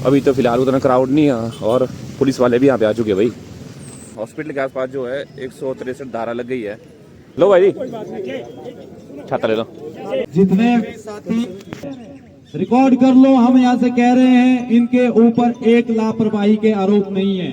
अभी तो फिलहाल उतना क्राउड नहीं है और पुलिस वाले भी यहाँ पे आ चुके हैं भाई। हॉस्पिटल के आसपास जो है 163 धारा लग गई है। लो भाई छाता ले लो। जितने साथी रिकॉर्ड कर लो, हम यहाँ से कह रहे हैं इनके ऊपर एक लापरवाही के आरोप नहीं है,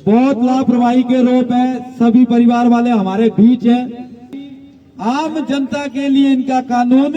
बहुत लापरवाही के आरोप है। सभी परिवार वाले हमारे बीच हैं। आम जनता के लिए इनका कानून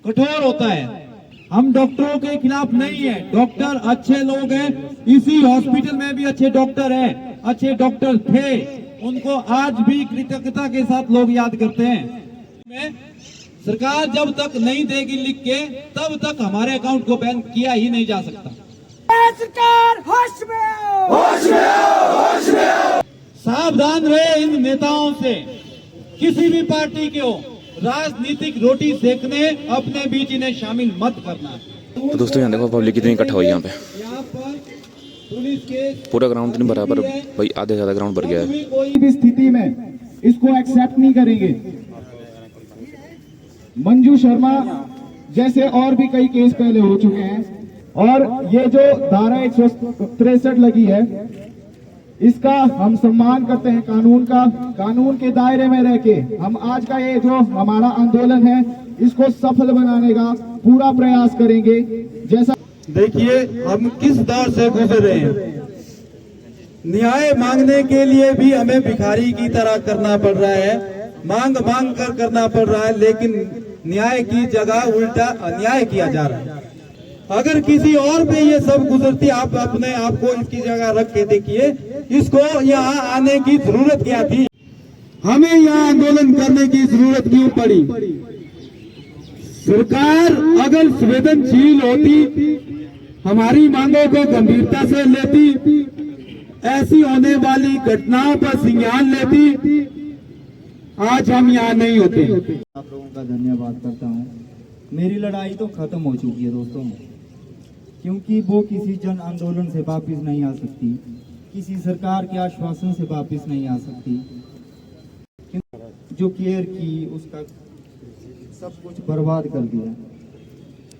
कठोर होता है। हम डॉक्टरों के खिलाफ नहीं है, डॉक्टर अच्छे लोग हैं, इसी हॉस्पिटल में भी अच्छे डॉक्टर हैं, अच्छे डॉक्टर थे, उनको आज भी कृतज्ञता के साथ लोग याद करते हैं। सरकार जब तक नहीं देगी लिख के, तब तक हमारे अकाउंट को बैन किया ही नहीं जा सकता। सरकार होश में आओ, होश में आओ, होश में आओ। सावधान रहे इन नेताओं से, किसी भी पार्टी के हो, राजनीतिक रोटी सेकने अपने बीच इन्हें शामिल मत करना। तो दोस्तों यहाँ देखो पब्लिक कितनी इकट्ठा हुई यहाँ पे, पुलिस के पूरा ग्राउंड नहीं भरा पर भाई आधे से ज्यादा ग्राउंड भर गया है। कोई भी स्थिति में इसको एक्सेप्ट नहीं करेंगे। मंजू शर्मा जैसे और भी कई केस पहले हो चुके हैं और ये जो धारा 163 लगी है इसका हम सम्मान करते हैं। कानून का, कानून के दायरे में रह के हम आज का ये जो हमारा आंदोलन है इसको सफल बनाने का पूरा प्रयास करेंगे। जैसा देखिए हम किस दौर से गुजर रहे हैं, न्याय मांगने के लिए भी हमें भिखारी की तरह करना पड़ रहा है, मांग मांग कर करना पड़ रहा है, लेकिन न्याय की जगह उल्टा अन्याय किया जा रहा है। अगर किसी और पे ये सब गुजरती, आप अपने आप को इसकी जगह रख के देखिए, इसको यहाँ आने की जरूरत क्या थी, हमें यहाँ आंदोलन करने की जरूरत क्यों पड़ी। सरकार अगर संवेदनशील होती, हमारी मांगों को गंभीरता से लेती, ऐसी होने वाली घटनाओं पर संज्ञान लेती, आज हम यहाँ नहीं होते। आप लोगों का धन्यवाद करता हूँ। मेरी लड़ाई तो खत्म हो चुकी है दोस्तों, क्योंकि वो किसी जन आंदोलन से वापस नहीं आ सकती, किसी सरकार के आश्वासन से वापस नहीं आ सकती। जो केयर की उसका सब कुछ बर्बाद कर दिया,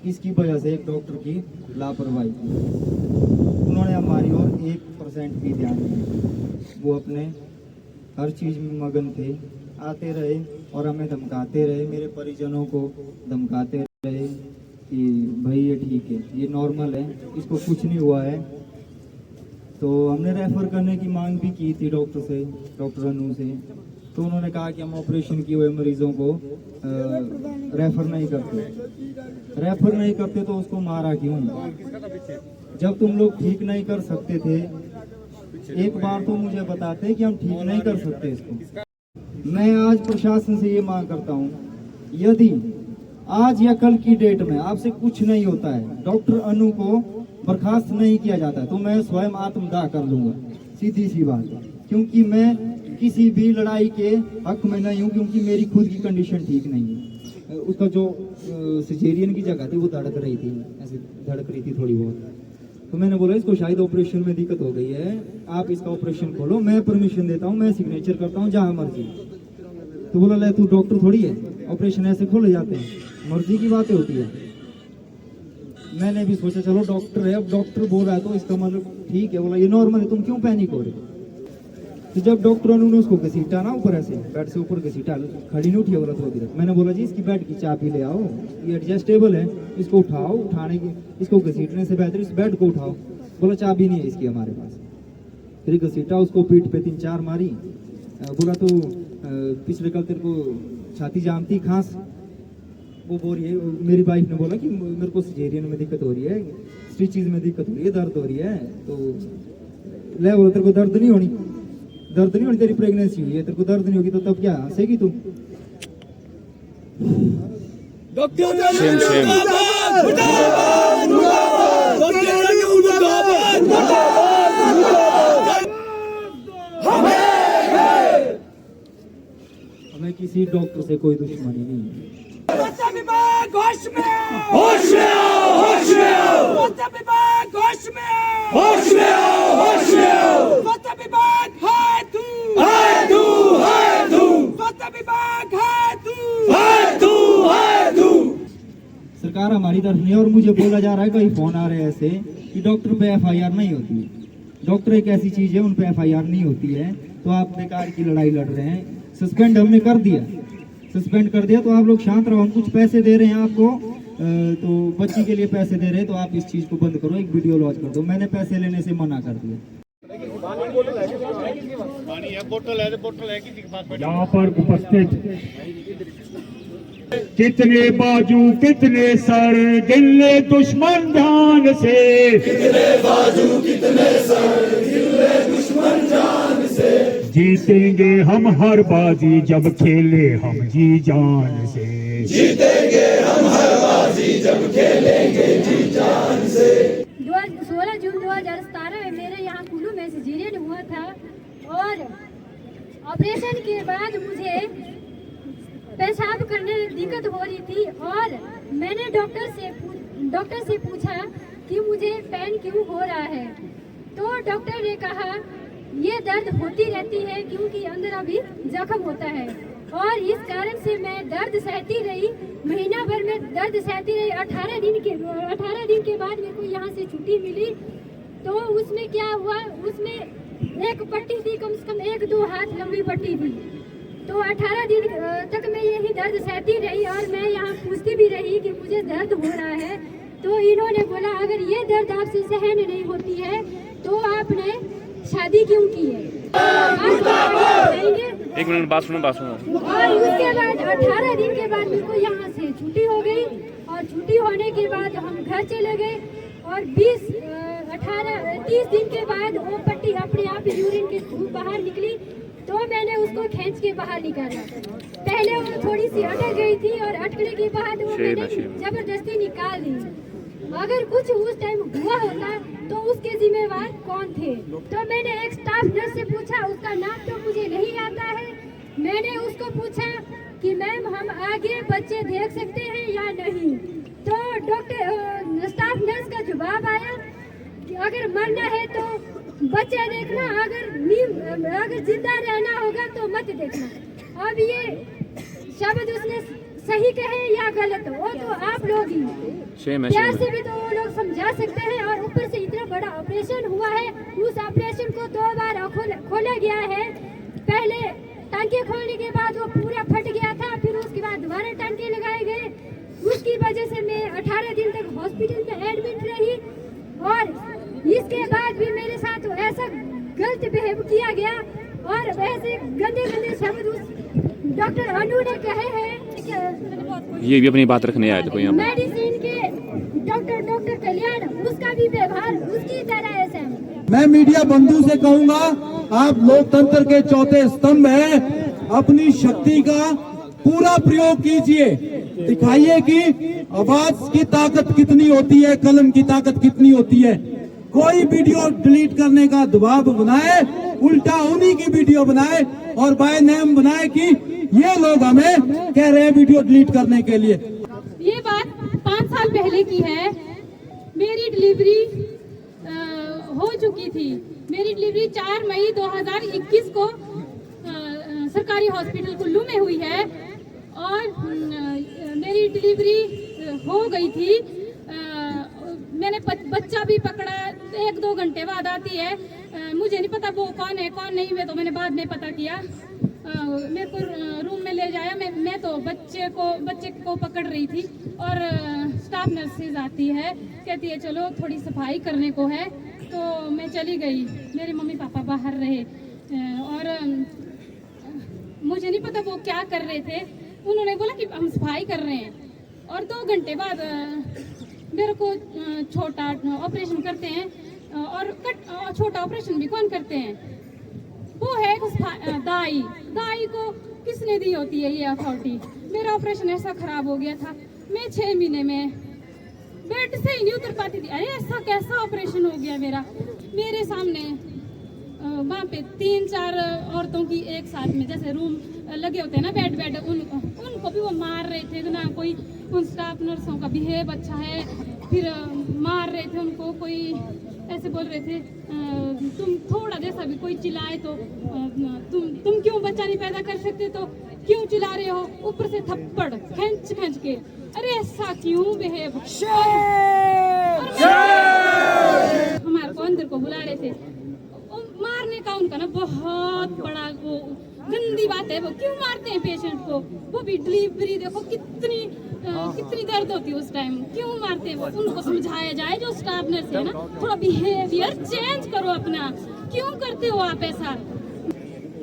इसकी वजह से एक डॉक्टर की लापरवाही की। उन्होंने हमारी ओर 1% भी ध्यान दिया, वो अपने हर चीज में मगन थे, आते रहे और हमें धमकाते रहे, मेरे परिजनों को धमकाते रहे कि भाई ये ठीक है, ये नॉर्मल है, इसको कुछ नहीं हुआ है। तो हमने रेफर करने की मांग भी की थी डॉक्टर से, डॉक्टर अनु से, तो उन्होंने कहा कि हम ऑपरेशन किए हुए मरीजों को रेफर नहीं करते। रेफर नहीं करते तो उसको मारा क्यों? जब तुम लोग ठीक नहीं कर सकते थे, एक बार तो मुझे बताते कि हम ठीक नहीं कर सकते इसको। मैं आज प्रशासन से ये मांग करता हूँ, यदि आज या कल की डेट में आपसे कुछ नहीं होता है, डॉक्टर अनु को बर्खास्त नहीं किया जाता है, तो मैं स्वयं आत्मदाह कर लूंगा, सीधी सी बात है। क्योंकि मैं किसी भी लड़ाई के हक में नहीं हूँ, क्योंकि मेरी खुद की कंडीशन ठीक नहीं है। उसका जो सिजेरियन की जगह थी वो धड़क रही थी, ऐसे धड़क रही थी थोड़ी बहुत, तो मैंने बोला इसको शायद ऑपरेशन में दिक्कत हो गई है, आप इसका ऑपरेशन खोलो, मैं परमिशन देता हूँ, मैं सिग्नेचर करता हूँ जहाँ मर्जी। तो बोला ले तू डॉक्टर थोड़ी है, ऑपरेशन ऐसे खोले जाते हैं, मर्जी की बातें होती है। मैंने भी सोचा चलो डॉक्टर है, अब डॉक्टर बोल रहा है तो इसका मतलब ठीक है। बोला ये नॉर्मल है, तुम क्यों पैनिक हो रहे? तो जब डॉक्टर ने उसको घसीटा ना ऊपर, ऐसे बेड से ऊपर घसीटा, खड़ी नहीं उठी, बोला थोड़ी देर। मैंने बोला जी इसकी बेड की चाबी ले आओ, ये एडजस्टेबल है, इसको उठाओ, उठाने की इसको घसीटने से बेहतर इस बेड को उठाओ। बोला चाबी नहीं है इसकी हमारे पास। फिर घसीटा, उसको पीठ पे 3-4 मारी। बोला तो पिछले कल तेरे को छाती जामती, खांस वो बोल रही है। मेरी वाइफ ने बोला कि मेरे को सिजेरियन में दिक्कत हो रही है, स्टिचेस में दिक्कत हो रही है, दर्द हो रही है। तो ले बोला तेरे को दर्द नहीं होनी, दर्द नहीं होनी, तेरी प्रेगनेंसी हुई है, तेरे को दर्द नहीं होगी तो तब क्या हंसेगी तू? हमें किसी डॉक्टर से कोई दुश्मनी नहीं है। होश में आओ, होश में आओ, होश में आओ, विभाग होश में आओ, होश में आओ, होश में आओ, विभाग है तू, है तू, है तू, विभाग है तू, है तू, है तू। सरकार हमारी तरफ नहीं है। और मुझे बोला जा रहा है, कई फोन आ रहे हैं ऐसे कि डॉक्टर पे FIR नहीं होती है। डॉक्टर एक ऐसी चीज है, उन पे FIR नहीं होती है, तो आप बेकार की लड़ाई लड़ रहे हैं। सस्पेंड हमने कर दिया, सस्पेंड कर दिया, तो आप लोग शांत रहो। हम कुछ पैसे दे रहे हैं आपको, तो बच्ची के लिए पैसे दे रहे हैं, तो आप इस चीज को बंद करो, एक वीडियो लॉन्च कर दो। मैंने पैसे लेने से मना कर दिया। यहाँ पर उपस्थित कितने बाजू कितने सर गिल्ले दुश्मन जान से, कितने बाजू कितने सर गिल्ले दुश्मन जान से, जीतेंगे हम हर बाजी जब खेले हम जी जान से, जीतेंगे हम हर बाजी जब खेलेंगे जी जान से। 16 जून 2017 में मेरे यहाँ कुल्लू में सिजेरियन हुआ था और ऑपरेशन के बाद मुझे पेशाब करने में दिक्कत हो रही थी और मैंने डॉक्टर से पूछा कि मुझे पेन क्यों हो रहा है, तो डॉक्टर ने कहा ये दर्द होती रहती है क्योंकि अंदर अभी जख्म होता है और इस कारण से मैं दर्द सहती रही, महीना भर में दर्द सहती रही। 18 दिन के बाद मेरे को यहाँ से छुट्टी मिली, तो उसमें क्या हुआ, उसमें एक पट्टी थी, कम से कम 1-2 हाथ लंबी पट्टी थी। तो 18 दिन तक मैं यही दर्द सहती रही और मैं यहाँ पूछती भी रही कि मुझे दर्द हो रहा है, तो इन्होंने बोला अगर ये दर्द आपसे सहन नहीं होती है तो आपने शादी क्यों की है। एक मिनट बात सुनो और उसके बाद 18 दिन के बाद मेरे को यहाँ से छुट्टी हो गई और छुट्टी होने के बाद हम घर चले गए और 30 दिन के बाद वो पट्टी अपने आप यूरिन के थ्रू बाहर निकली, तो मैंने उसको खींच के बाहर निकाला। पहले वो थोड़ी सी अटक गई थी और अटकने के बाद वो मैंने जबरदस्ती निकाल दी। अगर कुछ उस टाइम हुआ होता तो उसके जिम्मेवार कौन थे, तो मैंने एक स्टाफ नर्स से पूछा, उसका नाम तो मुझे नहीं आता है। मैंने उसको पूछा कि मैम हम आगे बच्चे देख सकते हैं या नहीं, तो स्टाफ नर्स का जवाब आया कि अगर मरना है तो बच्चे देखना, अगर जिंदा रहना होगा तो मत देखना। अब ये शब्द उसने सही कहे या गलत, वो तो आप लोग ही प्यार से भी तो वो लोग समझा सकते हैं। और ऊपर से इतना बड़ा ऑपरेशन हुआ है, उस ऑपरेशन को 2 बार खोला गया है। पहले टांके खोलने के बाद वो पूरा फट गया था, फिर उसके बाद दोबारा टांके लगाए गए। उसकी वजह से मैं 18 दिन तक हॉस्पिटल में एडमिट रही और इसके बाद भी मेरे साथ ऐसा गलत बिहेव किया गया और वैसे गंदे शब्द उस डॉक्टर अनु ने कहे हैं। ये भी अपनी बात रखने आए थे कोई मेडिसिन के डॉक्टर कल्याण, उसका भी व्यवहार उसकी तरह ऐसा है। मैं मीडिया बंधु से कहूंगा, आप लोकतंत्र के चौथे स्तंभ हैं, अपनी शक्ति का पूरा प्रयोग कीजिए, दिखाइए कि आवाज की ताकत कितनी होती है, कलम की ताकत कितनी होती है। कोई वीडियो डिलीट करने का दबाव बनाए, उल्टा उन्हीं की वीडियो बनाए और बाय नेम बनाए कि ये लोग हमें कह रहे हैं वीडियो डिलीट करने के लिए। ये बात 5 साल पहले की है। मेरी डिलीवरी हो चुकी थी। मेरी डिलीवरी 4 मई 2021 को सरकारी हॉस्पिटल कुल्लू में हुई है और मेरी डिलीवरी हो गई थी। मैंने बच्चा भी पकड़ा, 1-2 घंटे बाद आती है। मुझे नहीं पता वो कौन है कौन नहीं, मैं तो मैंने बाद में पता किया। मेरे को रूम में ले जाया, मैं तो बच्चे को पकड़ रही थी और स्टाफ नर्सेज आती है, कहती है चलो थोड़ी सफाई करने को है, तो मैं चली गई। मेरे मम्मी पापा बाहर रहे और मुझे नहीं पता वो क्या कर रहे थे। उन्होंने बोला कि हम सफाई कर रहे हैं और 2 घंटे बाद मेरे को छोटा ऑपरेशन करते हैं और छोटा ऑपरेशन भी कौन करते हैं, वो है दाई को किसने दी होती है ये अथॉरिटी। मेरा ऑपरेशन ऐसा खराब हो गया था, मैं 6 महीने में बेड से ही नहीं उतर पाती थी। अरे ऐसा कैसा ऑपरेशन हो गया मेरे सामने। वहाँ पे 3-4 औरतों की एक साथ में जैसे रूम लगे होते हैं ना, बेड उनको भी वो मार रहे थे ना। कोई उन स्टाफ नर्सों का बिहेव अच्छा है, फिर मार रहे थे उनको। कोई ऐसे बोल रहे थे तुम थोड़ा जैसा भी कोई चिल्लाए तो तुम क्यों बच्चा नहीं पैदा कर सकते, तो क्यों चिल्ला रहे हो। ऊपर से थप्पड़ खींच के अरे ऐसा क्यों बिहेव? हमारे को अंदर को बुला रहे थे, मारने का उनका ना बहुत बड़ा वो गंदी बात है। वो क्यों मारते हैं पेशेंट को? वो भी डिलीवरी देखो कितनी दर्द होती है उस टाइम, क्यों मारते हैं वो? उनको समझाया जाए जो स्टाफ नर्स है ना, थोड़ा बिहेवियर चेंज करो अपना, क्यों करते हो आप ऐसा?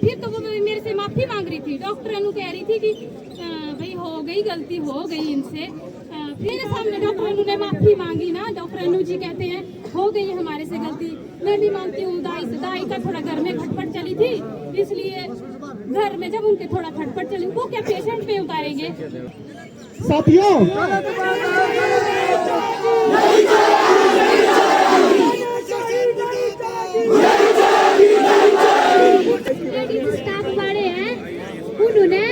फिर तो वो मेरे से माफी मांग रही थी। डॉक्टर अनु कह रही थी कि भाई हो गई, गलती हो गई इनसे। मेरे सामने डॉक्टर अनु ने माफी मांगी ना। डॉक्टर अनु जी कहते हैं हो गई हमारे से गलती। मैं भी मानती हूँ, दाई का थोड़ा घर में खटपट चली थी, इसलिए घर में जब उनके थोड़ा खटपट चली, वो क्या पेशेंट पे उतारेंगे? साथियों, स्टाफ वाले हैं, उन्होंने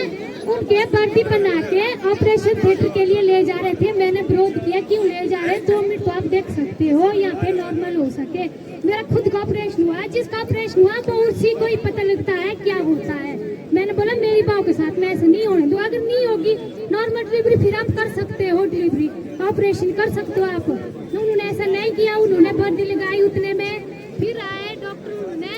उनके वर्दी बना के ऑपरेशन थिएटर के लिए ले जा रहे थे। मैंने विरोध किया, क्यों ले जा रहे हैं? 2 मिनट तो आप देख सकते हो, यहाँ पे नॉर्मल हो सके। मेरा खुद का ऑपरेशन हुआ, जिसका ऑपरेशन हुआ तो उसी को ही पता लगता है क्या होता है। मैंने बोला मेरी बात के साथ मैं ऐसे नहीं होने दो। अगर नहीं होगी नॉर्मल डिलीवरी, फिर आप कर सकते हो डिलीवरी, ऑपरेशन कर सकते हो आप। उन्होंने ऐसा नहीं किया, उन्होंने वर्दी लगाई उतने में। फिर आए डॉक्टर ने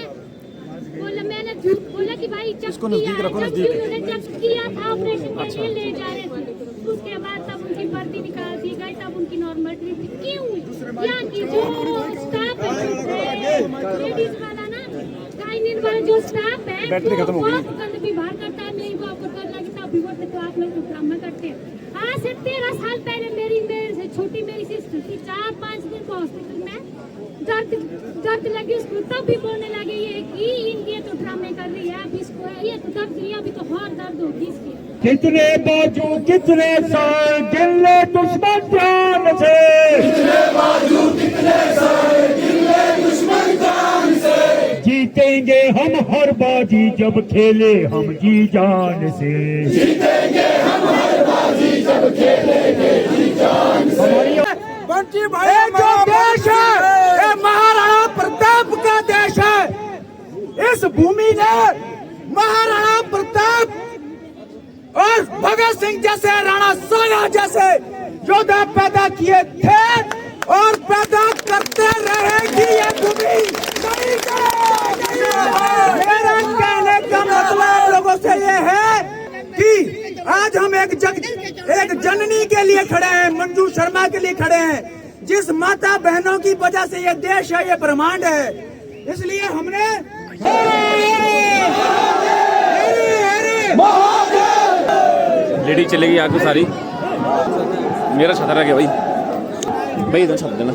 बोला, मैंने झूठ बोला कि भाई चेक किया, उन्होंने चेक किया था, ऑपरेशन के लिए ले जा रहे थे। उसके बाद तब उनकी वर्दी निकाल दी गई, तब उनकी नॉर्मल डिलीवरी। क्यों? यहाँ की जो स्टाफ है लेडीज वाला ना, गाइनिन वाला जो स्टाफ है वो बहुत गंदगी बाहर करता है। मेरी को आपको करना कि तब भी बोलते तो आप लोग ड्रामा करते हैं। आज से 13 साल पहले मेरे से छोटी मेरी सिस्टर थी, 4-5 दिन को हॉस्पिटल में दर्द लगी उसको, तब भी बोलने लगे ये कि इनके तो ड्रामे कर रही है, अब इसको ये तो दर्द नहीं, अभी तो और दर्द होगी इसकी। कितने बाजू कितने सर गिले दुश्मन जान से, कितने बाजू कितने सर गिले दुश्मन जान से, जीतेंगे हम हर बाजी जब खेले हम जी जान से, जीतेंगे हम हर बाजी जब खेलेंगे जी जान से। बंटी भाई, जो देश है ये महाराणा प्रताप का देश है। इस भूमि ने महाराणा प्रताप और भगत सिंह जैसे, राणा सागा जैसे योद्धा पैदा किए थे और पैदा करते रहेगी ये भूमि। मेरा कहने का मतलब लोगों से ये है कि आज हम एक जननी के लिए खड़े हैं, मंजू शर्मा के लिए खड़े हैं, जिस माता बहनों की वजह से ये देश है, ये ब्रह्मांड है। इसलिए हमने लेडी चलेगी आगे सारी। मेरा छतर रह गया भाई इधर छत देना,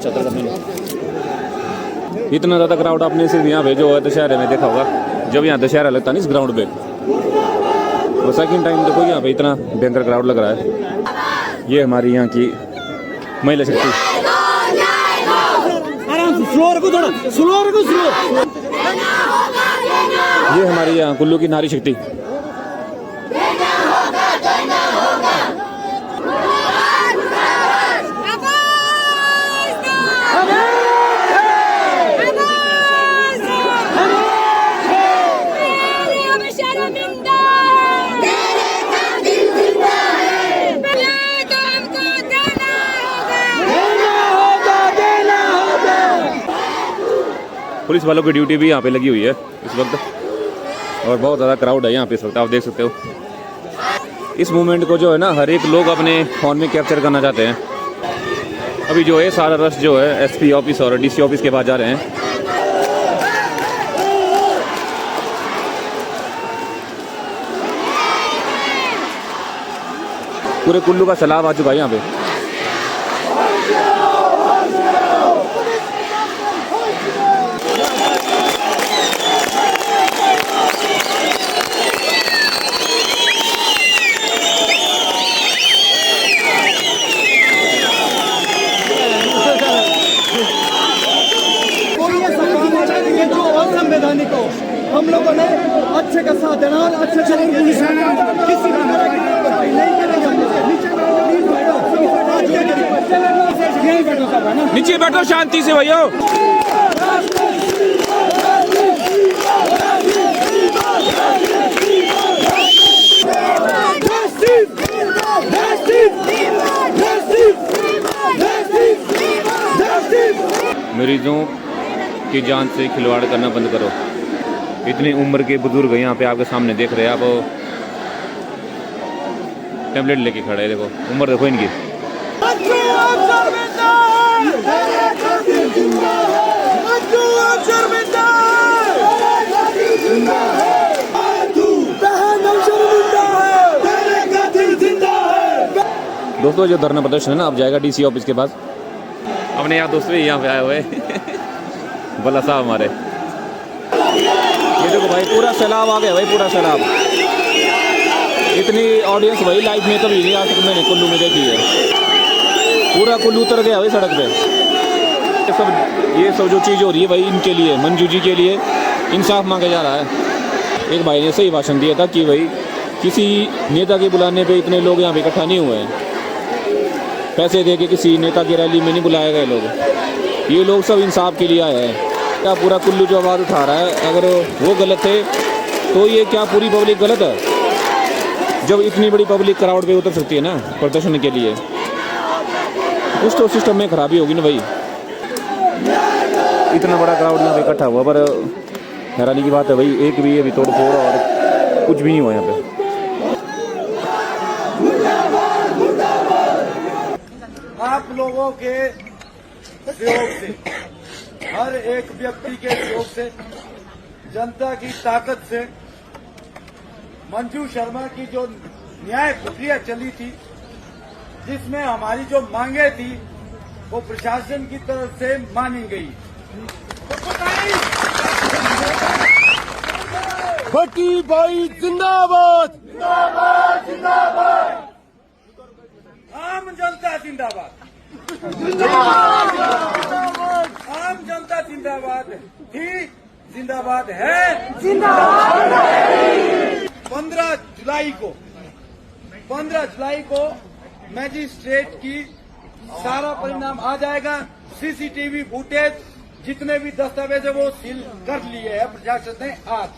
छतर करने। इतना ज़्यादा क्राउड आपने सिर्फ यहाँ पे जो है दशहरे में देखा होगा, जब यहाँ दशहरा लगता नहीं इस ग्राउंड पे। और सेकंड टाइम देखो यहाँ पे इतना भयंकर क्राउड लग रहा है। ये हमारी यहाँ की महिला शक्ति। ये हमारी यहाँ कुल्लू की नारी शक्ति। पुलिस वालों की ड्यूटी भी यहाँ पे लगी हुई है इस वक्त, और बहुत ज़्यादा क्राउड है यहाँ पे इस वक्त, आप देख सकते हो। इस मूवमेंट को जो है ना हर एक लोग अपने फ़ोन में कैप्चर करना चाहते हैं। अभी जो है सारा रश जो है एसपी ऑफिस और डीसी ऑफिस के पास जा रहे हैं। पूरे कुल्लू का सैलाब आ चुका है यहाँ पे। संवैधानिक हो, हम लोगों ने अच्छे का साथ देना और अच्छे से किसी नीचे बैठो शांति से भैया। Justice! मरीजों की जान से खिलवाड़ करना बंद करो। इतनी उम्र के बुजुर्ग यहाँ पे आपके सामने देख रहे हैं आप, टैबलेट लेके खड़े हैं। देखो उम्र देखो इनकी। दोस्तों जो धरना प्रदर्शन है ना अब जाएगा डीसी ऑफिस के पास। अपने यहाँ दोस्तों यहाँ पे आए हुए भला साहब हमारे। ये देखो भाई पूरा सैलाब आ गया भाई, पूरा सैलाब। इतनी ऑडियंस भाई लाइफ में कभी नहीं आज तक मैंने कुल्लू में देखी है। पूरा कुल्लू उतर गया भाई सड़क पे। ये सब जो चीज़ हो रही है भाई इनके लिए, मंजू जी के लिए इंसाफ मांगा जा रहा है। एक भाई ने सही भाषण दिया था कि भाई किसी नेता के बुलाने पे इतने लोग यहाँ पे इकट्ठा नहीं हुए हैं, पैसे दे के किसी नेता की रैली में नहीं बुलाए गए लोग। ये लोग सब इंसाफ के लिए आए हैं। क्या पूरा कुल्लू जो आवाज़ उठा रहा है, अगर वो गलत थे तो ये क्या पूरी पब्लिक गलत है? जब इतनी बड़ी पब्लिक क्राउड पे उतर सकती है ना प्रदर्शन के लिए, कुछ तो सिस्टम में खराबी होगी ना भाई। इतना बड़ा क्राउड यहाँ पे इकट्ठा हुआ, पर हैरानी की बात है भाई एक भी अभी तोड़ फोड़ और कुछ भी नहीं हुआ यहाँ पे। आप लोगों के सहयोग से, हर एक व्यक्ति के सहयोग से, जनता की ताकत से मंजू शर्मा की जो न्याय प्रक्रिया चली थी, जिसमें हमारी जो मांगे थी वो प्रशासन की तरफ से मानी गई। भट्टी भाई जिंदाबाद, जिंदाबाद, जिंदाबाद। आम जनता जिंदाबाद, आम जनता जिंदाबाद थी, जिंदाबाद है, जिंदाबाद। 15 जुलाई को मैजिस्ट्रेट की सारा परिणाम आ जाएगा। सीसीटीवी फुटेज जितने भी दस्तावेज है वो सील कर लिए है प्रशासन ने आज।